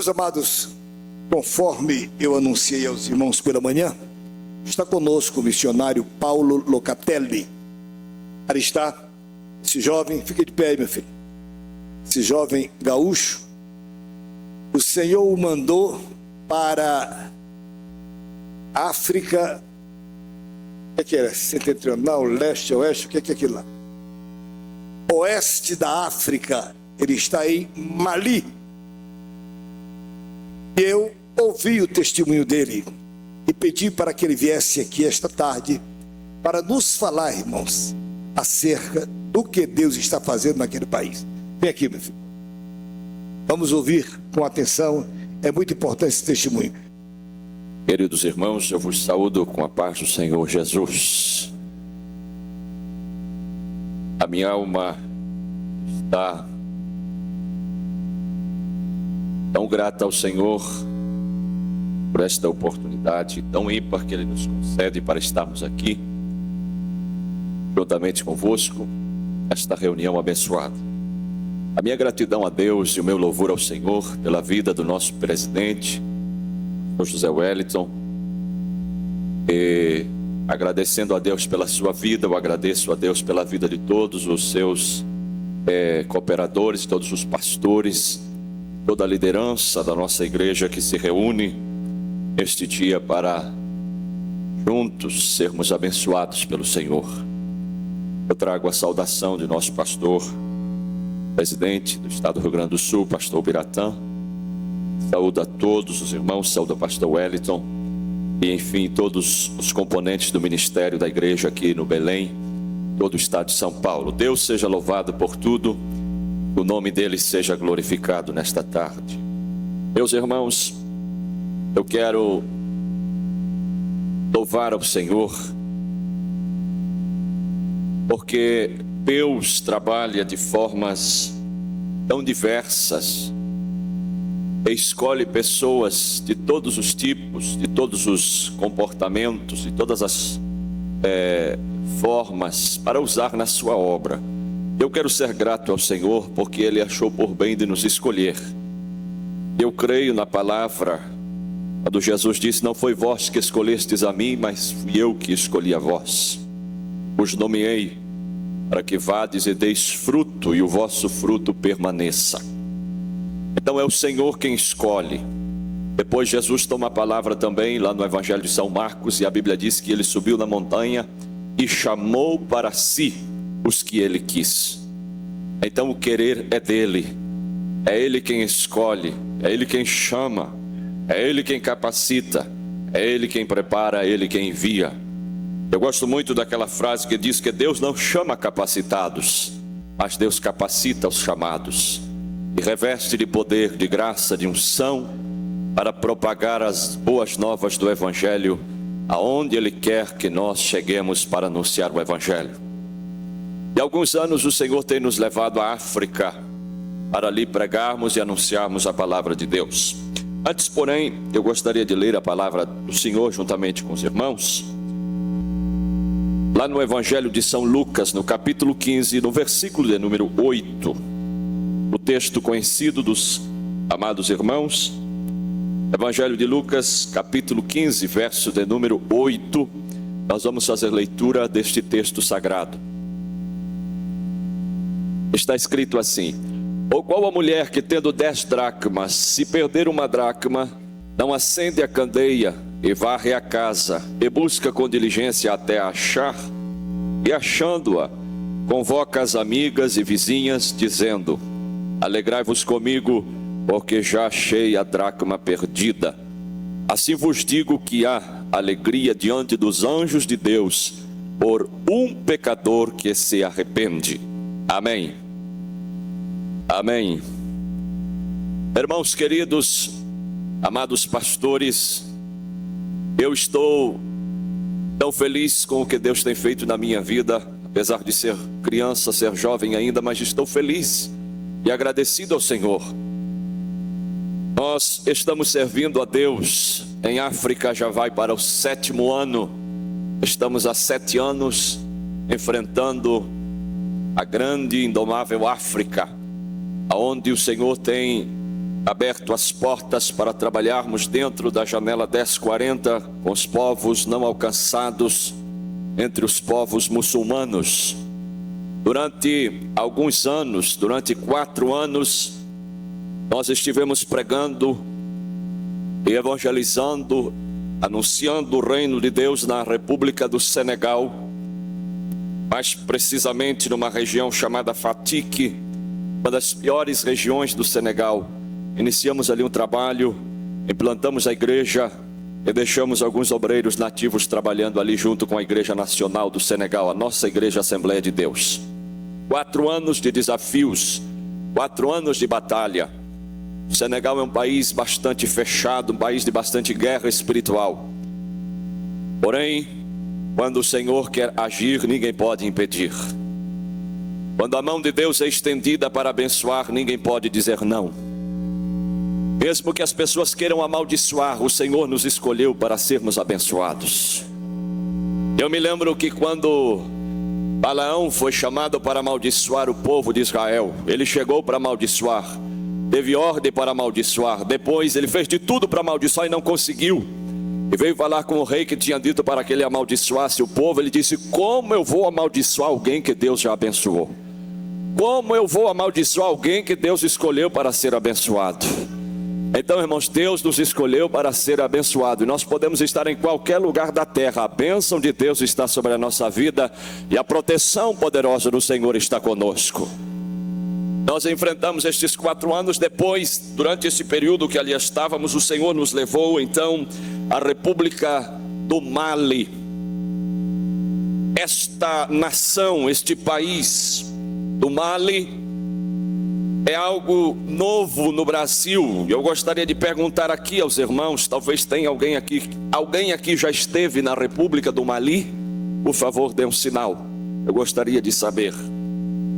Meus amados, conforme eu anunciei aos irmãos pela manhã, está conosco o missionário Paulo Locatelli. Ali está esse jovem, fica de pé aí, meu filho. Esse jovem gaúcho, o Senhor o mandou para a África. O que era? Setentrional, leste, oeste, o que é aquilo lá? Oeste da África. Ele está em Mali. E eu ouvi o testemunho dele e pedi para que ele viesse aqui esta tarde para nos falar, irmãos, acerca do que Deus está fazendo naquele país. Vem aqui, meu filho. Vamos ouvir com atenção, é muito importante esse testemunho. Queridos irmãos, eu vos saúdo com a paz do Senhor Jesus. A minha alma está tão grata ao Senhor por esta oportunidade tão ímpar que Ele nos concede para estarmos aqui, juntamente convosco, nesta reunião abençoada. A minha gratidão a Deus e o meu louvor ao Senhor pela vida do nosso presidente, o José Wellington, e agradecendo a Deus pela sua vida, eu agradeço a Deus pela vida de todos os seus cooperadores, todos os pastores, toda a liderança da nossa igreja que se reúne este dia para juntos sermos abençoados pelo Senhor. Eu trago a saudação de nosso pastor, presidente do estado do Rio Grande do Sul, pastor Biratã. Saúdo a todos os irmãos, saúdo ao pastor Wellington e, enfim, todos os componentes do ministério da igreja aqui no Belém, todo o estado de São Paulo. Deus seja louvado por tudo, o nome dele seja glorificado nesta tarde. Meus irmãos, eu quero louvar ao Senhor, porque Deus trabalha de formas tão diversas, e escolhe pessoas de todos os tipos, de todos os comportamentos, de todas as formas para usar na sua obra. Eu quero ser grato ao Senhor porque Ele achou por bem de nos escolher. Eu creio na palavra quando Jesus disse: não foi vós que escolhestes a mim, mas fui eu que escolhi a vós. Os nomeei para que vades e deis fruto e o vosso fruto permaneça. Então é o Senhor quem escolhe. Depois Jesus toma a palavra também lá no Evangelho de São Marcos, e a Bíblia diz que ele subiu na montanha e chamou para si os que ele quis. Então o querer é dele, é ele quem escolhe, é ele quem chama, é ele quem capacita, é ele quem prepara, é ele quem envia. Eu gosto muito daquela frase que diz que Deus não chama capacitados, mas Deus capacita os chamados e reveste de poder, de graça, de unção para propagar as boas novas do Evangelho aonde Ele quer que nós cheguemos para anunciar o Evangelho. E há alguns anos o Senhor tem nos levado à África para ali pregarmos e anunciarmos a palavra de Deus. Antes, porém, eu gostaria de ler a palavra do Senhor juntamente com os irmãos. Lá no Evangelho de São Lucas, no capítulo 15, no versículo de número 8, o texto conhecido dos amados irmãos, Evangelho de Lucas, capítulo 15, verso de número 8, nós vamos fazer leitura deste texto sagrado. Está escrito assim: ou qual a mulher que tendo 10 dracmas, se perder uma dracma, não acende a candeia e varre a casa, e busca com diligência até achar, e achando-a, convoca as amigas e vizinhas, dizendo: alegrai-vos comigo, porque já achei a dracma perdida. Assim vos digo que há alegria diante dos anjos de Deus por um pecador que se arrepende. Amém. Amém. Irmãos queridos, amados pastores, eu estou tão feliz com o que Deus tem feito na minha vida, apesar de ser criança, ser jovem ainda, mas estou feliz e agradecido ao Senhor. Nós estamos servindo a Deus em África, já vai para o 7º ano. Estamos há 7 anos enfrentando a grande e indomável África, onde o Senhor tem aberto as portas para trabalharmos dentro da janela 1040 com os povos não alcançados entre os povos muçulmanos. Durante alguns anos, durante 4 anos, nós estivemos pregando e evangelizando, anunciando o reino de Deus na República do Senegal, mais precisamente numa região chamada Fatick, uma das piores regiões do Senegal. Iniciamos ali um trabalho, implantamos a igreja e deixamos alguns obreiros nativos trabalhando ali junto com a Igreja Nacional do Senegal, a nossa Igreja Assembleia de Deus. 4 anos de desafios, 4 anos de batalha. O Senegal é um país bastante fechado, um país de bastante guerra espiritual. Porém, quando o Senhor quer agir, ninguém pode impedir. Quando a mão de Deus é estendida para abençoar, ninguém pode dizer não. Mesmo que as pessoas queiram amaldiçoar, o Senhor nos escolheu para sermos abençoados. Eu me lembro que quando Balaão foi chamado para amaldiçoar o povo de Israel, ele chegou para amaldiçoar, teve ordem para amaldiçoar, depois ele fez de tudo para amaldiçoar e não conseguiu. E veio falar com o rei que tinha dito para que ele amaldiçoasse o povo. Ele disse: como eu vou amaldiçoar alguém que Deus já abençoou? Como eu vou amaldiçoar alguém que Deus escolheu para ser abençoado? Então, irmãos, Deus nos escolheu para ser abençoado, e nós podemos estar em qualquer lugar da terra. A bênção de Deus está sobre a nossa vida, e a proteção poderosa do Senhor está conosco. Nós enfrentamos estes 4 anos. Depois, durante esse período que ali estávamos, o Senhor nos levou então à República do Mali. Esta nação, este país do Mali, é algo novo no Brasil. Eu gostaria de perguntar aqui aos irmãos, talvez tenha alguém aqui já esteve na República do Mali? Por favor, dê um sinal. Eu gostaria de saber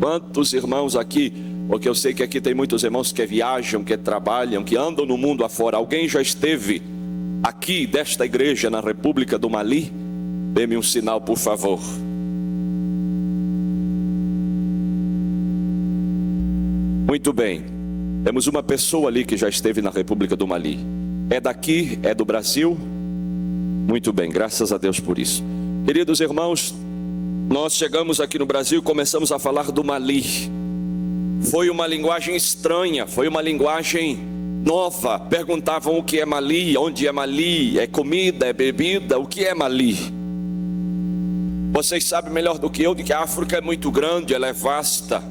quantos irmãos aqui, porque eu sei que aqui tem muitos irmãos que viajam, que trabalham, que andam no mundo afora. Alguém já esteve aqui desta igreja na República do Mali? Dê-me um sinal, por favor. Muito bem, temos uma pessoa ali que já esteve na República do Mali. É daqui? É do Brasil? Muito bem, graças a Deus por isso. Queridos irmãos, nós chegamos aqui no Brasil e começamos a falar do Mali. Foi uma linguagem estranha, foi uma linguagem nova. Perguntavam o que é Mali, onde é Mali, é comida, é bebida, o que é Mali? Vocês sabem melhor do que eu de que a África é muito grande, ela é vasta.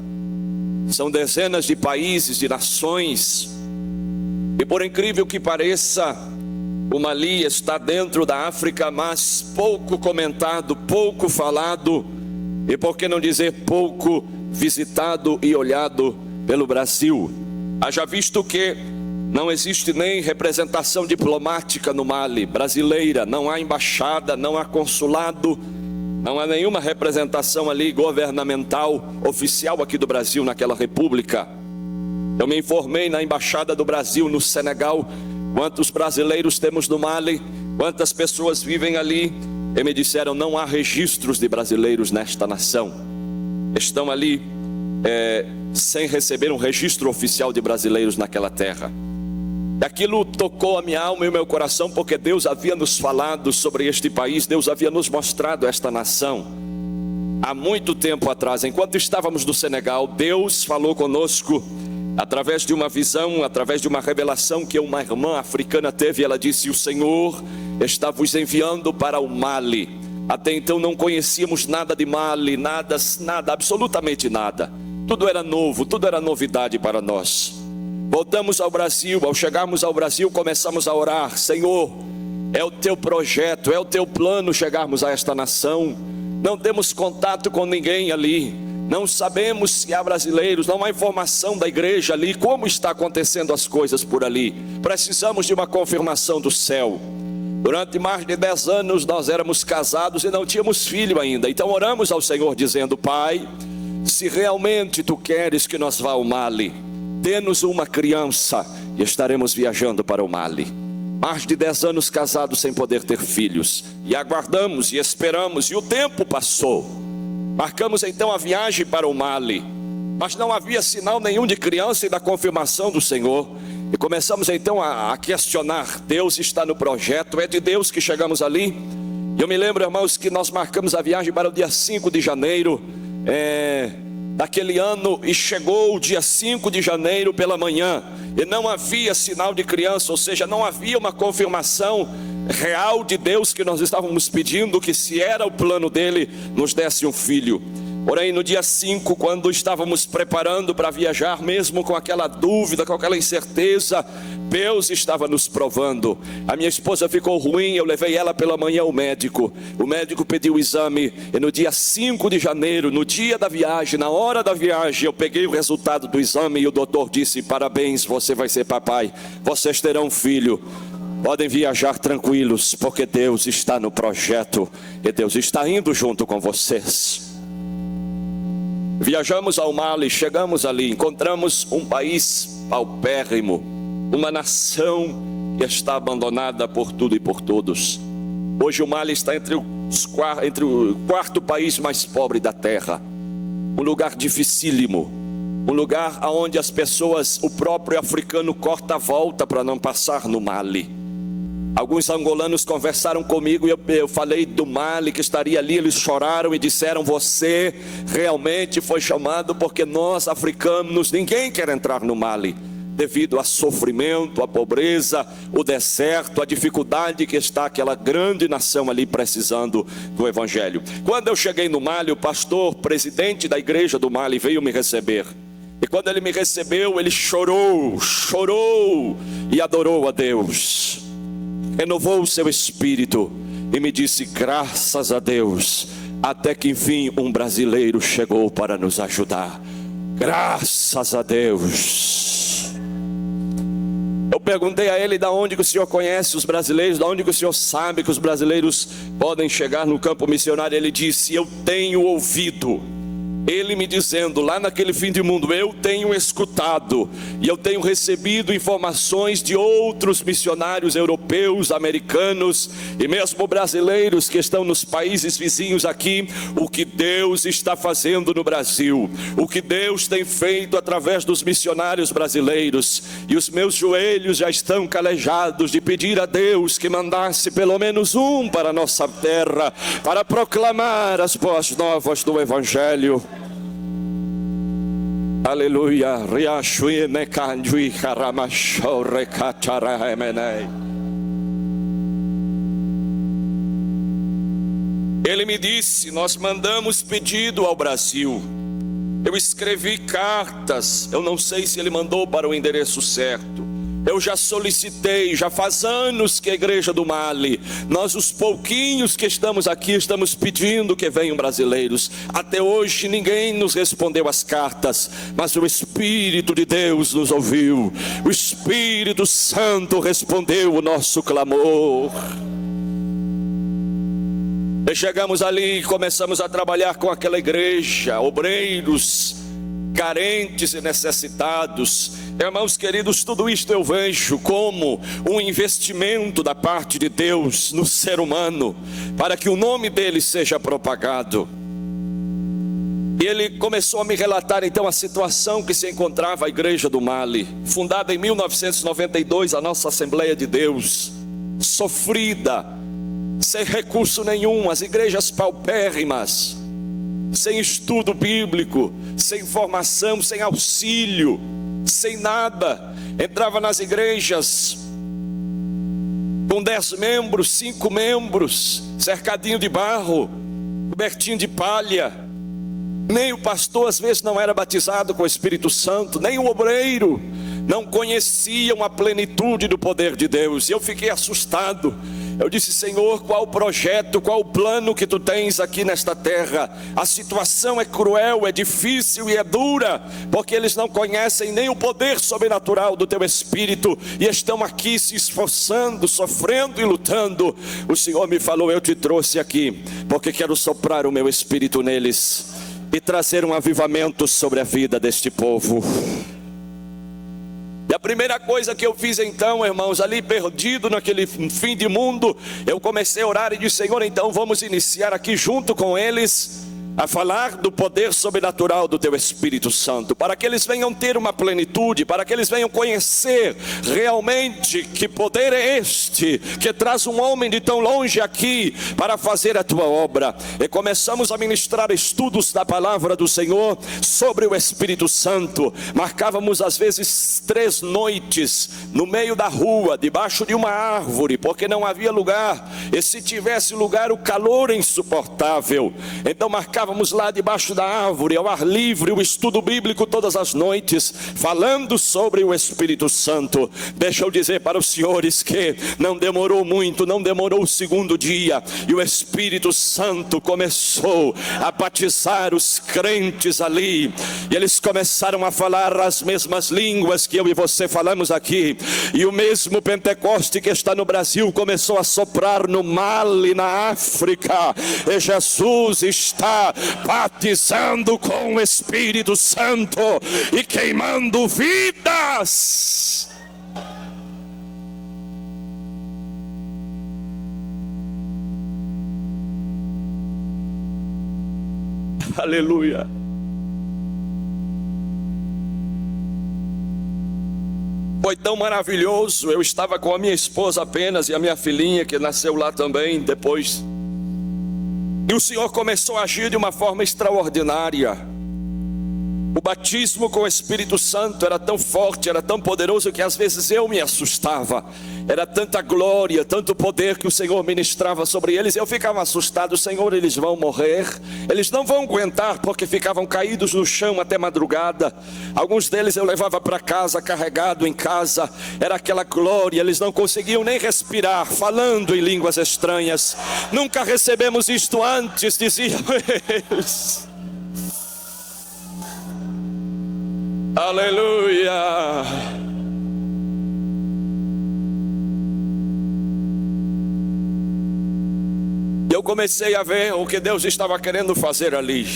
São dezenas de países, de nações. E por incrível que pareça, o Mali está dentro da África, mas pouco comentado, pouco falado, e por que não dizer pouco visitado e olhado pelo Brasil. Haja visto que não existe nem representação diplomática no Mali, brasileira, não há embaixada, não há consulado, não há nenhuma representação ali governamental, oficial aqui do Brasil naquela república. Eu me informei na embaixada do Brasil no Senegal, quantos brasileiros temos no Mali, quantas pessoas vivem ali, e me disseram: não há registros de brasileiros nesta nação. Estão ali sem receber um registro oficial de brasileiros naquela terra. Aquilo tocou a minha alma e o meu coração, porque Deus havia nos falado sobre este país, Deus havia nos mostrado esta nação há muito tempo atrás. Enquanto estávamos no Senegal, Deus falou conosco através de uma visão, através de uma revelação que uma irmã africana teve. Ela disse: o Senhor está vos enviando para o Mali. Até então não conhecíamos nada de Mali, nada, absolutamente nada. Tudo era novo, tudo era novidade para nós. Voltamos ao Brasil. Ao chegarmos ao Brasil, começamos a orar: Senhor, é o teu projeto, é o teu plano chegarmos a esta nação. Não temos contato com ninguém ali, não sabemos se há brasileiros, não há informação da igreja ali, como está acontecendo as coisas por ali. Precisamos de uma confirmação do céu. Durante mais de 10 anos nós éramos casados e não tínhamos filho ainda. Então oramos ao Senhor dizendo: Pai, se realmente tu queres que nós vá ao Mali, dê-nos uma criança e estaremos viajando para o Mali. Mais de 10 anos casados sem poder ter filhos, e aguardamos e esperamos, e o tempo passou. Marcamos então a viagem para o Mali, mas não havia sinal nenhum de criança e da confirmação do Senhor. E começamos então a questionar: Deus está no projeto? É de Deus que chegamos ali? Eu me lembro, irmãos, que nós marcamos a viagem para o dia 5 de janeiro daquele ano, e chegou o dia 5 de janeiro pela manhã, e não havia sinal de criança, ou seja, não havia uma confirmação real de Deus que nós estávamos pedindo, que se era o plano dele, nos desse um filho. Porém, no dia 5, quando estávamos preparando para viajar, mesmo com aquela dúvida, com aquela incerteza, Deus estava nos provando. A minha esposa ficou ruim, eu levei ela pela manhã ao médico. O médico pediu o exame, e no dia 5 de janeiro, no dia da viagem, na hora da viagem, eu peguei o resultado do exame e o doutor disse: parabéns, você vai ser papai, vocês terão um filho. Podem viajar tranquilos, porque Deus está no projeto, e Deus está indo junto com vocês. Viajamos ao Mali, chegamos ali, encontramos um país paupérrimo, uma nação que está abandonada por tudo e por todos. Hoje o Mali está entre o quarto país mais pobre da terra, um lugar dificílimo, um lugar onde as pessoas, o próprio africano corta a volta para não passar no Mali. Alguns angolanos conversaram comigo e eu falei do Mali que estaria ali. Eles choraram e disseram: você realmente foi chamado, porque nós africanos, ninguém quer entrar no Mali, devido ao sofrimento, à pobreza, o deserto, a dificuldade que está aquela grande nação ali precisando do evangelho. Quando eu cheguei no Mali, o pastor, presidente da igreja do Mali, veio me receber. E quando ele me recebeu, ele chorou e adorou a Deus. Renovou o seu espírito e me disse: graças a Deus, até que enfim um brasileiro chegou para nos ajudar. Graças a Deus. Eu perguntei a ele: da onde que o senhor conhece os brasileiros? Da onde que o senhor sabe que os brasileiros podem chegar no campo missionário? Ele disse: eu tenho ouvido ele me dizendo lá naquele fim de mundo, eu tenho escutado e eu tenho recebido informações de outros missionários europeus, americanos e mesmo brasileiros que estão nos países vizinhos aqui, o que Deus está fazendo no Brasil, o que Deus tem feito através dos missionários brasileiros, e os meus joelhos já estão calejados de pedir a Deus que mandasse pelo menos um para a nossa terra, para proclamar as boas novas do Evangelho. Aleluia. Ele me disse: nós mandamos pedido ao Brasil. Eu escrevi cartas, eu não sei se ele mandou para o endereço certo. Eu já solicitei, já faz anos que a igreja do Mali, nós os pouquinhos que estamos aqui, estamos pedindo que venham brasileiros. Até hoje ninguém nos respondeu as cartas, mas o Espírito de Deus nos ouviu. O Espírito Santo respondeu o nosso clamor. E chegamos ali e começamos a trabalhar com aquela igreja, obreiros carentes e necessitados. Irmãos queridos, tudo isto eu vejo como um investimento da parte de Deus no ser humano, para que o nome dele seja propagado. E ele começou a me relatar então a situação que se encontrava a igreja do Mali, fundada em 1992, a nossa Assembleia de Deus, sofrida, sem recurso nenhum, as igrejas paupérrimas, sem estudo bíblico, sem formação, sem auxílio, sem nada. Entrava nas igrejas com 10 membros, 5 membros, cercadinho de barro, cobertinho de palha. Nem o pastor às vezes não era batizado com o Espírito Santo, nem o obreiro, não conheciam a plenitude do poder de Deus. E eu fiquei assustado. Eu disse: Senhor, qual o projeto, qual o plano que tu tens aqui nesta terra? A situação é cruel, é difícil e é dura, porque eles não conhecem nem o poder sobrenatural do teu Espírito, e estão aqui se esforçando, sofrendo e lutando. O Senhor me falou: eu te trouxe aqui, porque quero soprar o meu Espírito neles, e trazer um avivamento sobre a vida deste povo. E a primeira coisa que eu fiz então, irmãos, ali perdido naquele fim de mundo, eu comecei a orar e disse: Senhor, então vamos iniciar aqui junto com eles a falar do poder sobrenatural do teu Espírito Santo, para que eles venham ter uma plenitude, para que eles venham conhecer realmente que poder é este, que traz um homem de tão longe aqui, para fazer a tua obra. E começamos a ministrar estudos da palavra do Senhor, sobre o Espírito Santo. Marcávamos às vezes 3 noites, no meio da rua, debaixo de uma árvore, porque não havia lugar, e se tivesse lugar, o calor é insuportável. Então marcávamos lá debaixo da árvore, ao ar livre, o estudo bíblico todas as noites, falando sobre o Espírito Santo. Deixa eu dizer para os senhores que não demorou muito, não demorou o 2º dia, e o Espírito Santo começou a batizar os crentes ali, e eles começaram a falar as mesmas línguas que eu e você falamos aqui, e o mesmo Pentecoste que está no Brasil começou a soprar no Mali, na África, e Jesus está batizando com o Espírito Santo e queimando vidas. Aleluia. Foi tão maravilhoso. Eu estava com a minha esposa apenas e a minha filhinha, que nasceu lá também depois. E o Senhor começou a agir de uma forma extraordinária. O batismo com o Espírito Santo era tão forte, era tão poderoso, que às vezes eu me assustava. Era tanta glória, tanto poder que o Senhor ministrava sobre eles. Eu ficava assustado. Senhor, eles vão morrer, eles não vão aguentar, porque ficavam caídos no chão até madrugada. Alguns deles eu levava para casa, carregado em casa. Era aquela glória, eles não conseguiam nem respirar, falando em línguas estranhas. Nunca recebemos isto antes, diziam eles. Aleluia. Eu comecei a ver o que Deus estava querendo fazer ali.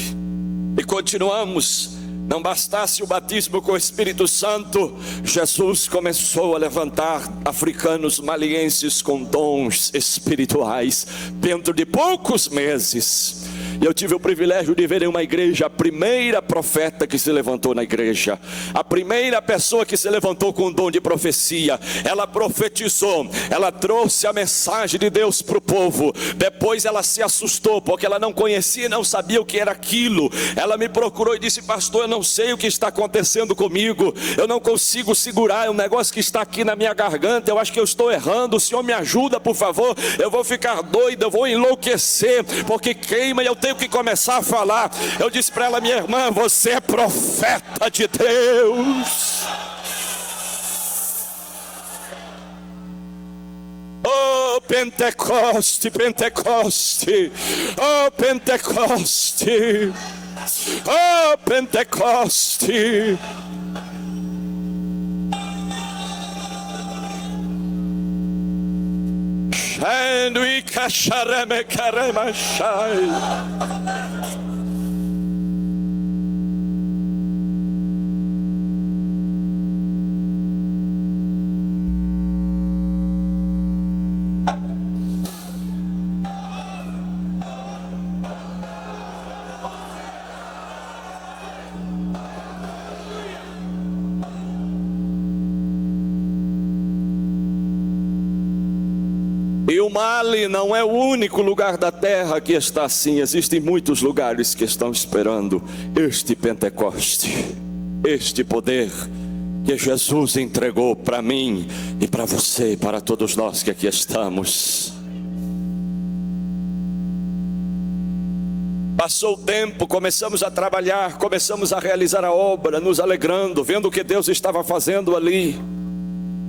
E continuamos. Não bastasse o batismo com o Espírito Santo, Jesus começou a levantar africanos malienses com dons espirituais. Dentro de poucos meses, eu tive o privilégio de ver em uma igreja a primeira profeta que se levantou na igreja, a primeira pessoa que se levantou com o dom de profecia. Ela profetizou, ela trouxe a mensagem de Deus para o povo. Depois ela se assustou, porque ela não conhecia, não sabia o que era aquilo. Ela me procurou e disse: pastor, eu não sei o que está acontecendo comigo, eu não consigo segurar, é um negócio que está aqui na minha garganta, eu acho que eu estou errando, o Senhor me ajuda por favor, eu vou ficar doido, eu vou enlouquecer, porque queima e eu tenho que começar a falar. Eu disse para ela: minha irmã, você é profeta de Deus. Oh Pentecoste, Pentecoste, oh Pentecoste, oh Pentecoste. And we kashareme karema shai. E o Mali não é o único lugar da terra que está assim. Existem muitos lugares que estão esperando este Pentecoste, este poder que Jesus entregou para mim e para você e para todos nós que aqui estamos. Passou o tempo, começamos a trabalhar, começamos a realizar a obra, nos alegrando, vendo o que Deus estava fazendo ali.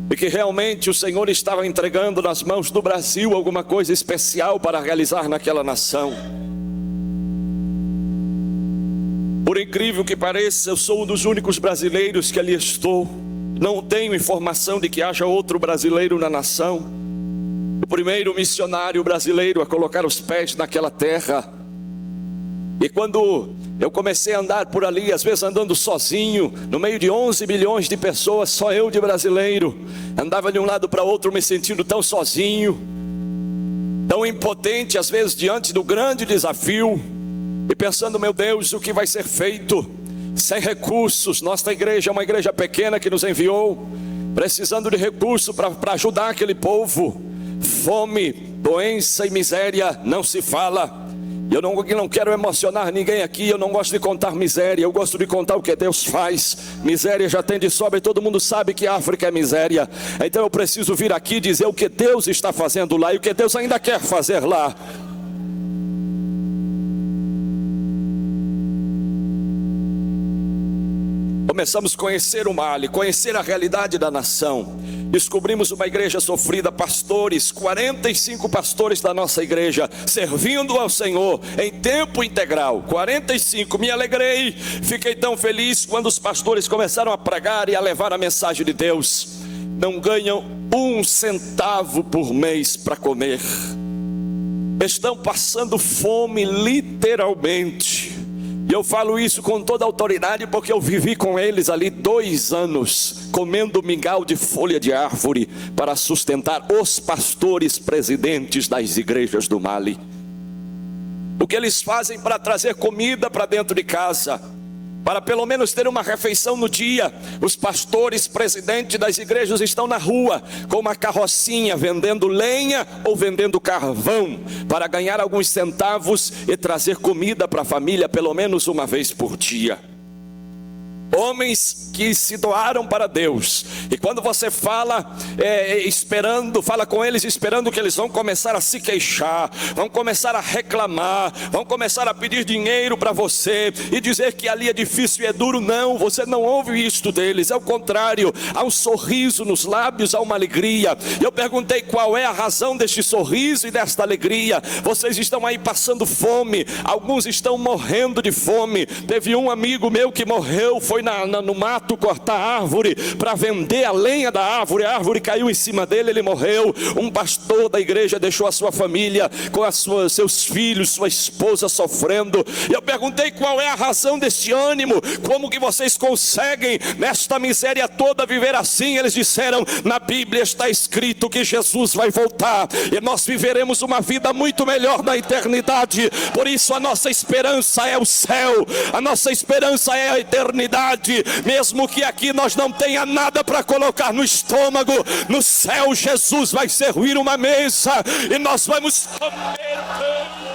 E que realmente o Senhor estava entregando nas mãos do Brasil alguma coisa especial para realizar naquela nação. Por incrível que pareça, eu sou um dos únicos brasileiros que ali estou. Não tenho informação de que haja outro brasileiro na nação. O primeiro missionário brasileiro a colocar os pés naquela terra. E quando eu comecei a andar por ali, às vezes andando sozinho, no meio de 11 milhões de pessoas, só eu de brasileiro, andava de um lado para outro me sentindo tão sozinho, tão impotente, às vezes diante do grande desafio. e pensando, meu Deus, o que vai ser feito? Sem recursos. Nossa igreja é uma igreja pequena que nos enviou, precisando de recursos para ajudar aquele povo. Fome, doença e miséria não se fala. Eu não quero emocionar ninguém aqui. Eu não gosto de contar miséria, eu gosto de contar o que Deus faz. Miséria já tem de sobra e todo mundo sabe que a África é miséria. Então eu preciso vir aqui dizer o que Deus está fazendo lá e o que Deus ainda quer fazer lá. Começamos a conhecer o Mali, conhecer a realidade da nação. Descobrimos uma igreja sofrida, pastores, 45 pastores da nossa igreja, servindo ao Senhor em tempo integral, 45, me alegrei, fiquei tão feliz quando os pastores começaram a pregar e a levar a mensagem de Deus. Não ganham 1 centavo por mês para comer, estão passando fome literalmente. E eu falo isso com toda a autoridade porque eu vivi com eles ali 2 anos, comendo mingau de folha de árvore para sustentar os pastores presidentes das igrejas do Mali. O que eles fazem para trazer comida para dentro de casa, para pelo menos ter uma refeição no dia. Os pastores presidentes das igrejas estão na rua com uma carrocinha vendendo lenha ou vendendo carvão para ganhar alguns centavos e trazer comida para a família pelo menos uma vez por dia. Homens que se doaram para Deus. E quando você fala fala com eles esperando que eles vão começar a se queixar, vão começar a reclamar, vão começar a pedir dinheiro para você e dizer que ali é difícil e é duro. Não, você não ouve isto deles. É o contrário, há um sorriso nos lábios, há uma alegria. Eu perguntei qual é a razão deste sorriso e desta alegria. Vocês estão aí passando fome, alguns estão morrendo de fome. Teve um amigo meu que morreu, foi no mato cortar árvore para vender a lenha da árvore. A árvore caiu em cima dele, ele morreu. Um pastor da igreja deixou a sua família com seus filhos, sua esposa sofrendo. E eu perguntei qual é a razão deste ânimo, como que vocês conseguem nesta miséria toda viver assim. Eles disseram, na Bíblia está escrito que Jesus vai voltar e nós viveremos uma vida muito melhor na eternidade. Por isso a nossa esperança é o céu, a nossa esperança é a eternidade. Mesmo que aqui nós não tenha nada para colocar no estômago, no céu Jesus vai servir uma mesa e nós vamos comer pão.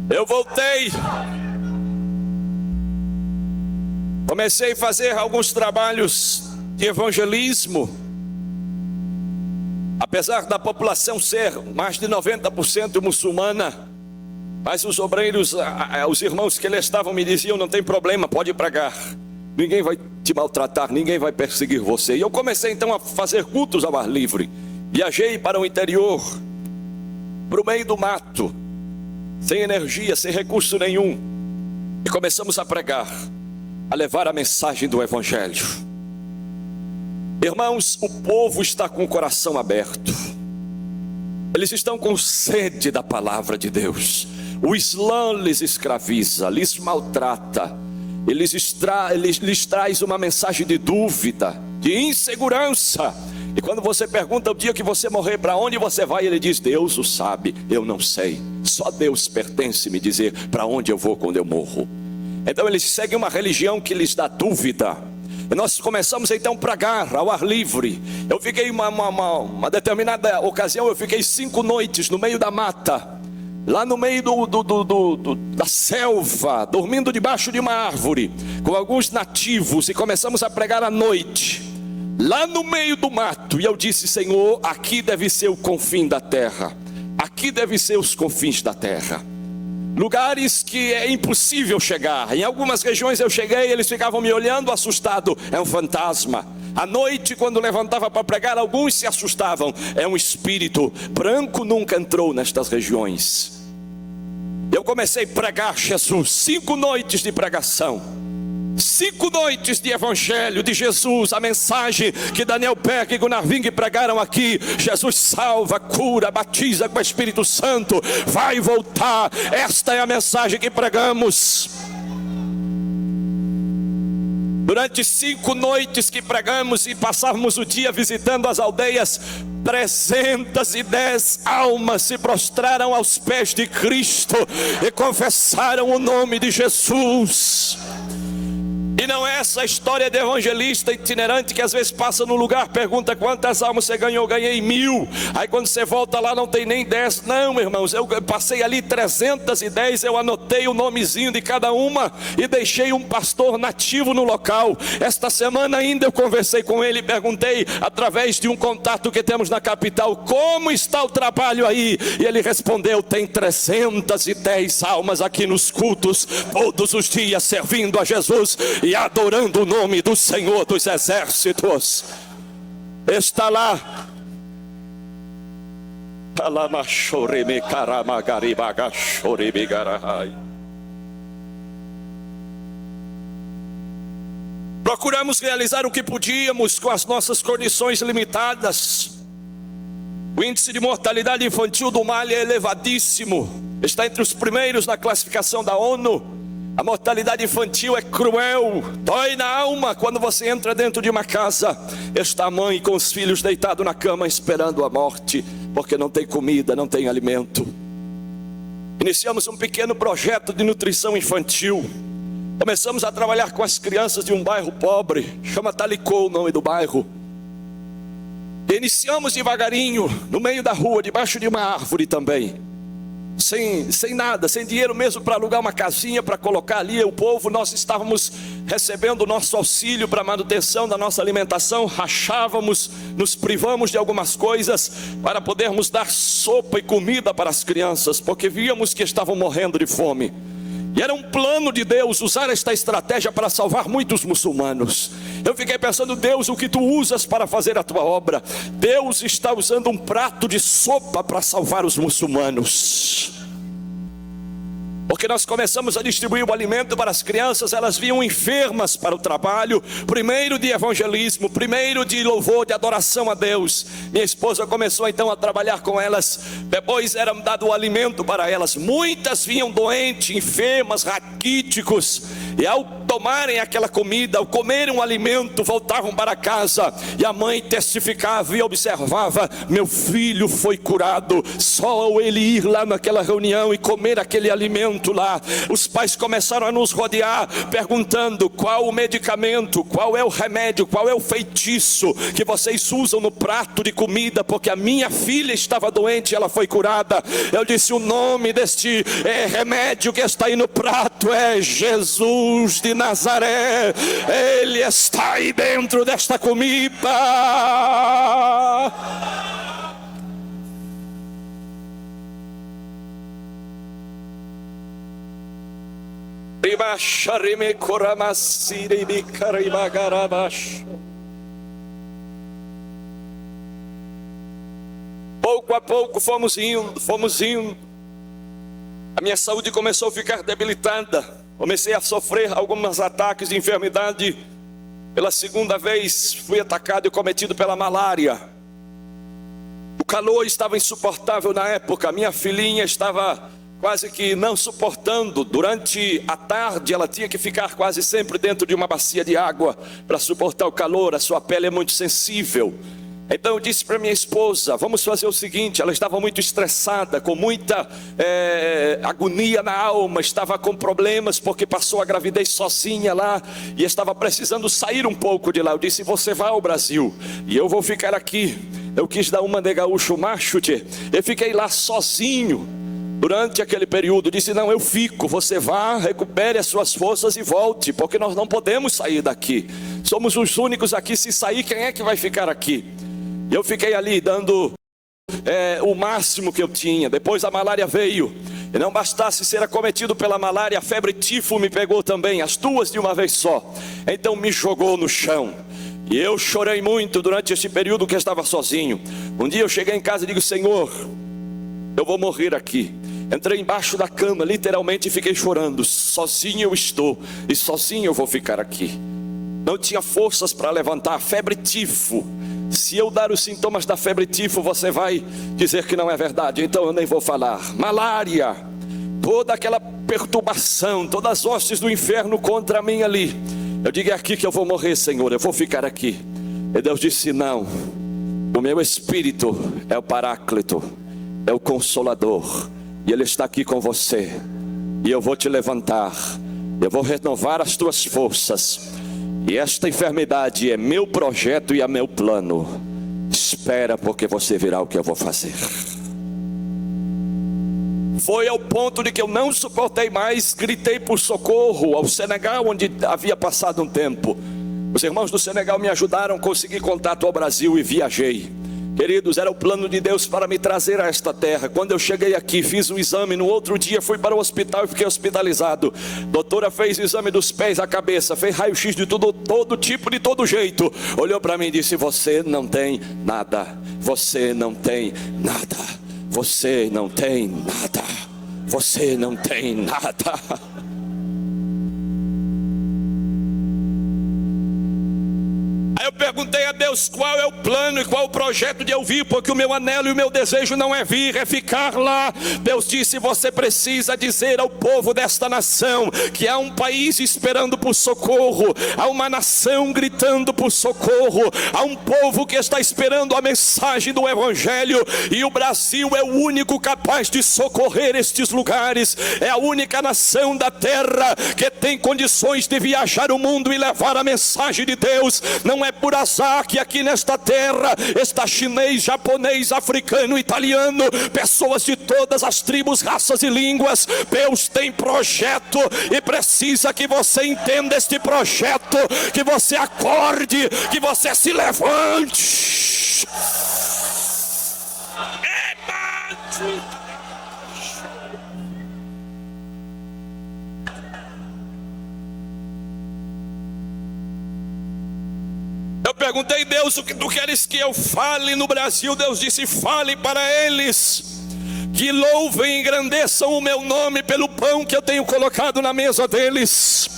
Eu voltei, comecei a fazer alguns trabalhos de evangelismo. Apesar da população ser mais de 90% muçulmana, mas os obreiros, os irmãos que ali estavam me diziam, não tem problema, pode pregar, ninguém vai te maltratar, ninguém vai perseguir você. E eu comecei então a fazer cultos ao ar livre. Viajei para o interior, para o meio do mato, sem energia, sem recurso nenhum, e começamos a pregar, a levar a mensagem do evangelho. Irmãos, o povo está com o coração aberto, eles estão com sede da palavra de Deus. O Islã lhes escraviza, lhes maltrata, lhes traz uma mensagem de dúvida, de insegurança. E quando você pergunta o dia que você morrer, para onde você vai? Ele diz, Deus o sabe, eu não sei. Só Deus pertence me dizer para onde eu vou quando eu morro. Então eles seguem uma religião que lhes dá dúvida. E nós começamos então a pregar ao ar livre. Eu fiquei uma determinada ocasião, eu fiquei 5 noites no meio da mata, lá no meio da selva, dormindo debaixo de uma árvore, com alguns nativos, e começamos a pregar à noite, lá no meio do mato. E eu disse, Senhor, aqui deve ser o confim da terra, aqui deve ser os confins da terra, lugares que é impossível chegar. Em algumas regiões eu cheguei, eles ficavam me olhando assustado, é um fantasma. À noite, quando levantava para pregar, alguns se assustavam, é um espírito. Branco nunca entrou nestas regiões. Eu comecei a pregar Jesus, 5 noites de pregação. 5 noites de evangelho de Jesus, a mensagem que Daniel Berg e Gunnar Wing pregaram aqui: Jesus salva, cura, batiza com o Espírito Santo, vai voltar. Esta é a mensagem que pregamos. Durante 5 noites que pregamos e passávamos o dia visitando as aldeias, 310 almas se prostraram aos pés de Cristo e confessaram o nome de Jesus. E não é essa história de evangelista itinerante que às vezes passa no lugar, pergunta quantas almas você ganhou. Ganhei 1000. Aí quando você volta lá não tem nem 10. Não, irmãos, eu passei ali 310. Eu anotei o nomezinho de cada uma e deixei um pastor nativo no local. Esta semana ainda eu conversei com ele e perguntei, através de um contato que temos na capital, como está o trabalho aí? E ele respondeu: tem 310 almas aqui nos cultos, todos os dias servindo a Jesus e adorando o nome do Senhor dos Exércitos. Está lá. Procuramos realizar o que podíamos com as nossas condições limitadas. O índice de mortalidade infantil do Mali é elevadíssimo, está entre os primeiros na classificação da ONU. A mortalidade infantil é cruel, dói na alma quando você entra dentro de uma casa. Está a mãe com os filhos deitados na cama esperando a morte, porque não tem comida, não tem alimento. Iniciamos um pequeno projeto de nutrição infantil. Começamos a trabalhar com as crianças de um bairro pobre, chama Talicô o nome do bairro. E iniciamos devagarinho, no meio da rua, debaixo de uma árvore também. Sem nada, sem dinheiro mesmo para alugar uma casinha, para colocar ali o povo. Nós estávamos recebendo o nosso auxílio para a manutenção da nossa alimentação, rachávamos, nos privamos de algumas coisas para podermos dar sopa e comida para as crianças, porque víamos que estavam morrendo de fome. E era um plano de Deus usar esta estratégia para salvar muitos muçulmanos. Eu fiquei pensando: Deus, o que tu usas para fazer a tua obra? Deus está usando um prato de sopa para salvar os muçulmanos. Porque nós começamos a distribuir o alimento para as crianças, elas vinham enfermas para o trabalho, primeiro de evangelismo, primeiro de louvor, de adoração a Deus. Minha esposa começou então a trabalhar com elas, depois era dado o alimento para elas. Muitas vinham doentes, enfermas, raquíticos, e ao tomarem aquela comida, ao comerem um alimento, voltavam para casa, e a mãe testificava e observava: meu filho foi curado, só ao ele ir lá naquela reunião e comer aquele alimento lá. Os pais começaram a nos rodear, perguntando: qual o medicamento, qual é o remédio, qual é o feitiço que vocês usam no prato de comida, porque a minha filha estava doente e ela foi curada. Eu disse: o nome deste remédio que está aí no prato é Jesus de Nazaré. Ele está aí dentro desta comida. Pouco a pouco fomos indo. A minha saúde começou a ficar debilitada. Comecei a sofrer alguns ataques de enfermidade. Pela segunda vez fui atacado e cometido pela malária. O calor estava insuportável na época. Minha filhinha estava quase que não suportando. Durante a tarde ela tinha que ficar quase sempre dentro de uma bacia de água para suportar o calor. A sua pele é muito sensível. Então eu disse para minha esposa: vamos fazer o seguinte. Ela estava muito estressada, com muita agonia na alma, estava com problemas porque passou a gravidez sozinha lá e estava precisando sair um pouco de lá. Eu disse: você vai ao Brasil e eu vou ficar aqui. Eu quis dar uma de gaúcho macho, eu fiquei lá sozinho durante aquele período. Disse: não, eu fico, você vá, recupere as suas forças e volte, porque nós não podemos sair daqui, somos os únicos aqui. Se sair, quem é que vai ficar aqui? E eu fiquei ali dando o máximo que eu tinha. Depois a malária veio, e não bastasse ser acometido pela malária, a febre tifo me pegou também, as duas de uma vez só. Então me jogou no chão, e eu chorei muito durante esse período que eu estava sozinho. Um dia eu cheguei em casa e digo: Senhor, eu vou morrer aqui. Entrei embaixo da cama, literalmente, e fiquei chorando. Sozinho eu estou e sozinho eu vou ficar aqui. Não tinha forças para levantar. Febre tifo. Se eu dar os sintomas da febre tifo, você vai dizer que não é verdade, então eu nem vou falar. Malária, toda aquela perturbação, todas as hostes do inferno contra mim ali. Eu digo: é aqui que eu vou morrer, Senhor, eu vou ficar aqui. E Deus disse: não, o meu Espírito é o Paráclito, é o Consolador, e Ele está aqui com você, e eu vou te levantar, eu vou renovar as tuas forças, e esta enfermidade é meu projeto e é meu plano. Espera, porque você verá o que eu vou fazer. Foi ao ponto de que eu não suportei mais, gritei por socorro ao Senegal, onde havia passado um tempo. Os irmãos do Senegal me ajudaram, consegui contato ao Brasil e viajei. Queridos, era o plano de Deus para me trazer a esta terra. Quando eu cheguei aqui, fiz um exame. No outro dia fui para o hospital e fiquei hospitalizado. Doutora fez o exame dos pés à cabeça, fez raio-x de todo tipo, de todo jeito. Olhou para mim e disse: você não tem nada. Você não tem nada. Você não tem nada. Você não tem nada. Eu perguntei a Deus qual é o plano e qual o projeto de eu vir, porque o meu anelo e o meu desejo não é vir, é ficar lá. Deus disse: você precisa dizer ao povo desta nação que há um país esperando por socorro, há uma nação gritando por socorro, há um povo que está esperando a mensagem do Evangelho, e o Brasil é o único capaz de socorrer estes lugares. É a única nação da terra que tem condições de viajar o mundo e levar a mensagem de Deus. Não é por azar que aqui nesta terra está chinês, japonês, africano, italiano, pessoas de todas as tribos, raças e línguas. Deus tem projeto e precisa que você entenda este projeto, que você acorde, que você se levante. Eu perguntei: Deus, o que tu queres que eu fale no Brasil? Deus disse: fale para eles que louvem e engrandeçam o meu nome pelo pão que eu tenho colocado na mesa deles.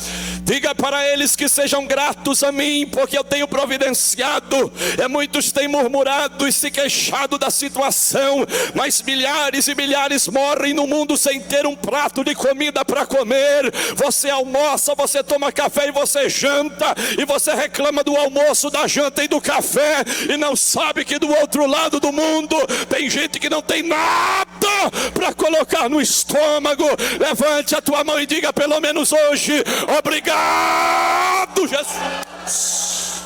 Diga para eles que sejam gratos a mim, porque eu tenho providenciado. Muitos têm murmurado e se queixado da situação, mas milhares e milhares morrem no mundo sem ter um prato de comida para comer. Você almoça, você toma café e você janta, e você reclama do almoço, da janta e do café, e não sabe que do outro lado do mundo tem gente que não tem nada para colocar no estômago. Levante a tua mão e diga pelo menos hoje: obrigado, Jesus.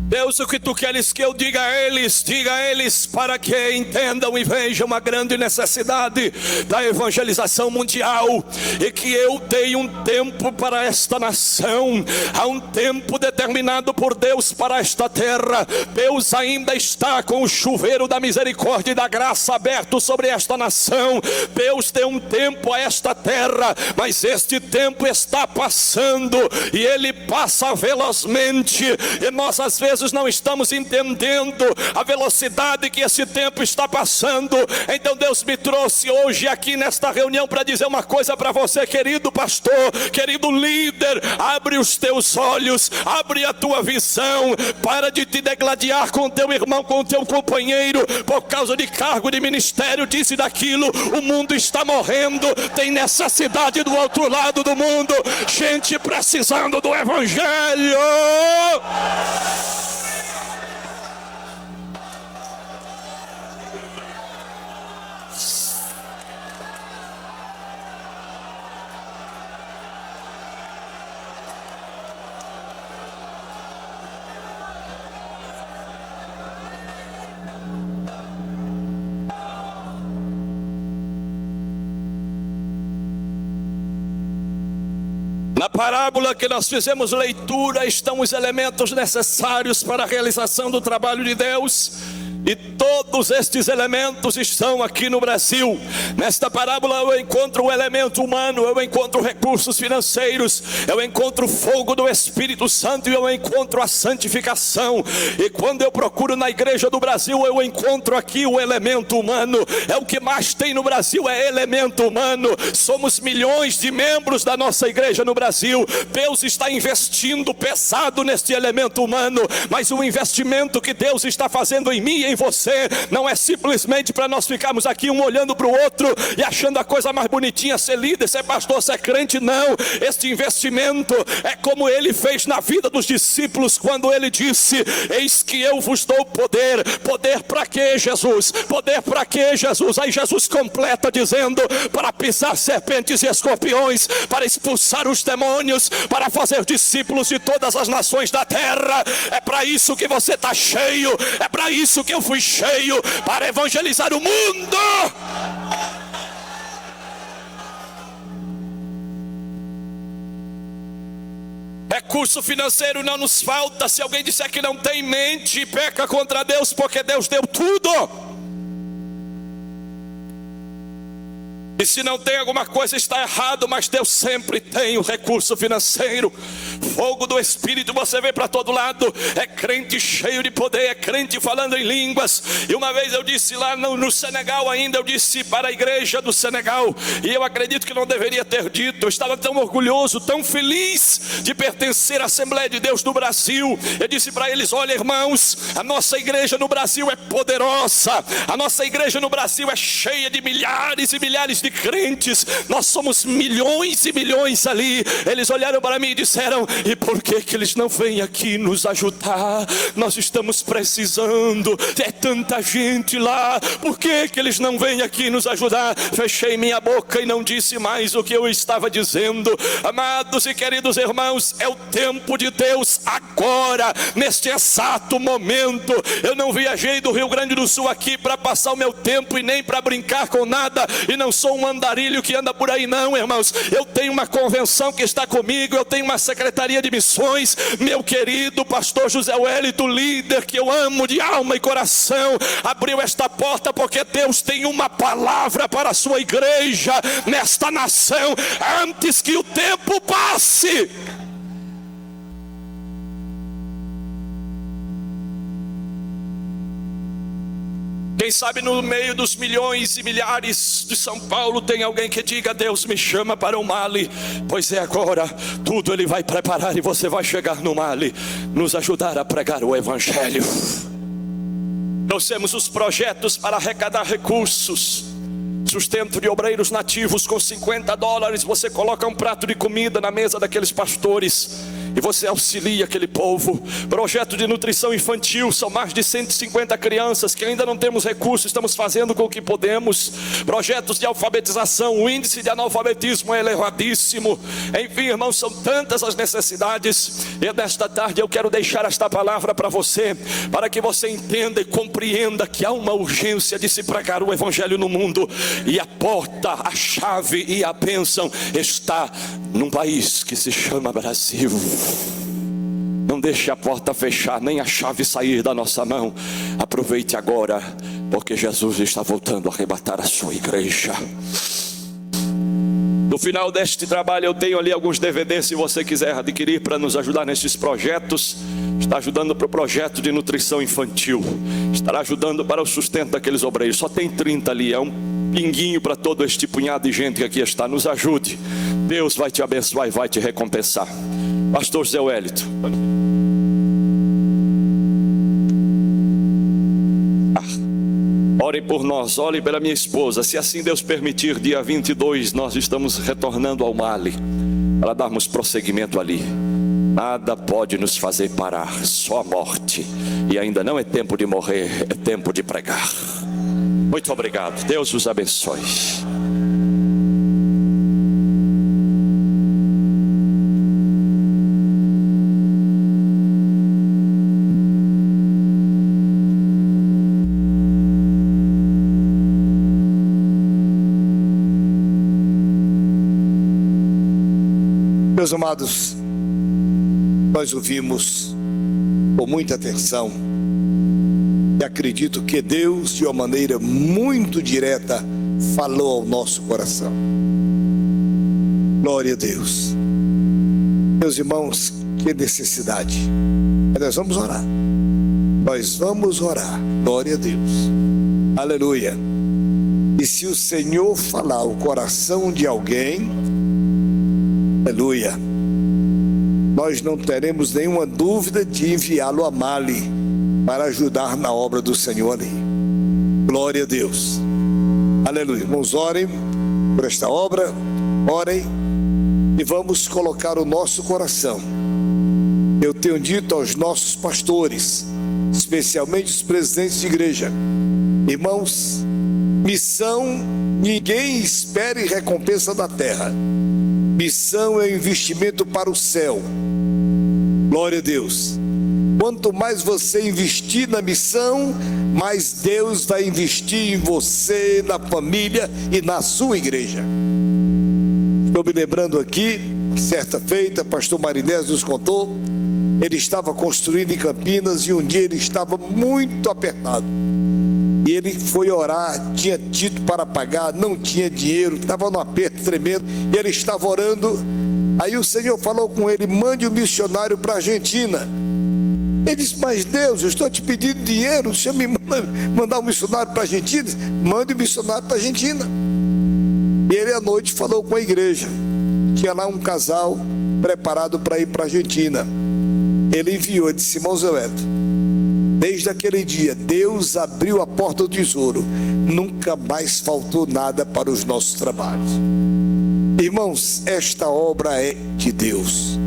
Deus, o que tu queres que eu diga a eles para que entendam e vejam a grande necessidade da evangelização mundial, e que eu dei um tempo para esta nação. Há um tempo determinado por Deus para esta terra. Deus ainda está com o chuveiro da misericórdia e da graça aberto sobre esta nação. Deus deu um tempo a esta terra, mas este tempo está passando, e ele passa velozmente, e nós às vezes não estamos entendendo a velocidade que esse tempo está passando. Então Deus me trouxe hoje aqui nesta reunião para dizer uma coisa para você, querido pastor, querido líder: abre os teus olhos, abre a tua visão, para de te degladiar com o teu irmão, com o teu companheiro, por causa de cargo de ministério, disso e daquilo. O mundo está morrendo, tem necessidade do outro lado do mundo, gente precisando do Evangelho. Na parábola que nós fizemos leitura estão os elementos necessários para a realização do trabalho de Deus. E todos estes elementos estão aqui no Brasil. Nesta parábola eu encontro o elemento humano, eu encontro recursos financeiros, eu encontro o fogo do Espírito Santo e eu encontro a santificação. E quando eu procuro na igreja do Brasil, eu encontro aqui o elemento humano. É o que mais tem no Brasil, é elemento humano. Somos milhões de membros da nossa igreja no Brasil. Deus está investindo pesado neste elemento humano, mas o investimento que Deus está fazendo em mim e em você não é simplesmente para nós ficarmos aqui um olhando para o outro e achando a coisa mais bonitinha ser líder, ser pastor, ser crente. Não, este investimento é como ele fez na vida dos discípulos quando ele disse: eis que eu vos dou poder. Poder para quê, Jesus? Poder para quê, Jesus? Aí Jesus completa dizendo: para pisar serpentes e escorpiões, para expulsar os demônios, para fazer discípulos de todas as nações da terra. É para isso que você está cheio, é para isso que eu fui cheio, para evangelizar o mundo. Recurso financeiro não nos falta. Se alguém disser que não tem, mente e peca contra Deus, porque Deus deu tudo. E se não tem, alguma coisa está errado, mas Deus sempre tem o recurso financeiro. Fogo do Espírito você vê para todo lado. É crente cheio de poder, é crente falando em línguas. E uma vez eu disse lá no Senegal ainda, eu disse para a igreja do Senegal, e eu acredito que não deveria ter dito, eu estava tão orgulhoso, tão feliz de pertencer à Assembleia de Deus do Brasil. Eu disse para eles: olha, irmãos, a nossa igreja no Brasil é poderosa, a nossa igreja no Brasil é cheia de milhares e milhares de crentes, nós somos milhões e milhões ali. Eles olharam para mim e disseram: e por que eles não vêm aqui nos ajudar? Nós estamos precisando, é tanta gente lá, por que eles não vêm aqui nos ajudar? Fechei minha boca e não disse mais o que eu estava dizendo. Amados e queridos irmãos, é o tempo de Deus agora, neste exato momento. Eu não viajei do Rio Grande do Sul aqui para passar o meu tempo e nem para brincar com nada, e não sou um andarilho que anda por aí, não, irmãos. Eu tenho uma convenção que está comigo, eu tenho uma secretaria de missões. Meu querido pastor José Wellington, líder que eu amo de alma e coração, abriu esta porta porque Deus tem uma palavra para a sua igreja nesta nação, antes que o tempo passe. Quem sabe no meio dos milhões e milhares de São Paulo tem alguém que diga: Deus me chama para o Mali. Pois é, agora tudo Ele vai preparar e você vai chegar no Mali, nos ajudar a pregar o Evangelho. Trouxemos os projetos para arrecadar recursos. Sustento de obreiros nativos com $50. Você coloca um prato de comida na mesa daqueles pastores e você auxilia aquele povo. Projeto de nutrição infantil, são mais de 150 crianças que ainda não temos recursos, estamos fazendo com o que podemos. Projetos de alfabetização, o índice de analfabetismo é elevadíssimo. Enfim, irmãos, são tantas as necessidades. E nesta tarde eu quero deixar esta palavra para você, para que você entenda e compreenda que há uma urgência de se pregar o Evangelho no mundo. E a porta, a chave e a bênção está num país que se chama Brasil. Não deixe a porta fechar, nem a chave sair da nossa mão. Aproveite agora, porque Jesus está voltando a arrebatar a sua igreja. No final deste trabalho eu tenho ali alguns DVDs, se você quiser adquirir para nos ajudar nesses projetos. Está ajudando para o projeto de nutrição infantil, estará ajudando para o sustento daqueles obreiros. Só tem 30 ali, é um pinguinho para todo este punhado de gente que aqui está. Nos ajude, Deus vai te abençoar e vai te recompensar. Pastor José Wellington. Ore por nós, ore pela minha esposa. Se assim Deus permitir, dia 22 nós estamos retornando ao Mali para darmos prosseguimento ali. Nada pode nos fazer parar, só a morte. E ainda não é tempo de morrer, é tempo de pregar. Muito obrigado, Deus os abençoe. Meus amados, nós ouvimos com muita atenção E acredito que Deus, de uma maneira muito direta, falou ao nosso coração. Glória a Deus. Meus irmãos, que necessidade. Mas nós vamos orar. Nós vamos orar. Glória a Deus. Aleluia. E se o Senhor falar o coração de alguém, aleluia, nós não teremos nenhuma dúvida de enviá-lo a Mali para ajudar na obra do Senhor ali. Glória a Deus. Aleluia. Irmãos, orem por esta obra, orem e vamos colocar o nosso coração. Eu tenho dito aos nossos pastores, especialmente os presidentes de igreja, irmãos, missão, ninguém espere recompensa da terra. Missão é investimento para o céu. Glória a Deus. Quanto mais você investir na missão, mais Deus vai investir em você, na família e na sua igreja. Estou me lembrando aqui, certa feita, pastor Marinés nos contou, ele estava construindo em Campinas e um dia ele estava muito apertado. E ele foi orar, tinha título para pagar, não tinha dinheiro, estava num aperto tremendo, e ele estava orando. Aí o Senhor falou com ele: mande um missionário para a Argentina. Ele disse: mas Deus, eu estou te pedindo dinheiro, o Senhor me manda mandar um missionário para a Argentina? Mande um missionário para a Argentina. E ele à noite falou com a igreja, tinha lá um casal preparado para ir para a Argentina. Ele enviou, disse: irmão Zé Weto, desde aquele dia Deus abriu a porta do tesouro, nunca mais faltou nada para os nossos trabalhos. Irmãos, esta obra é de Deus.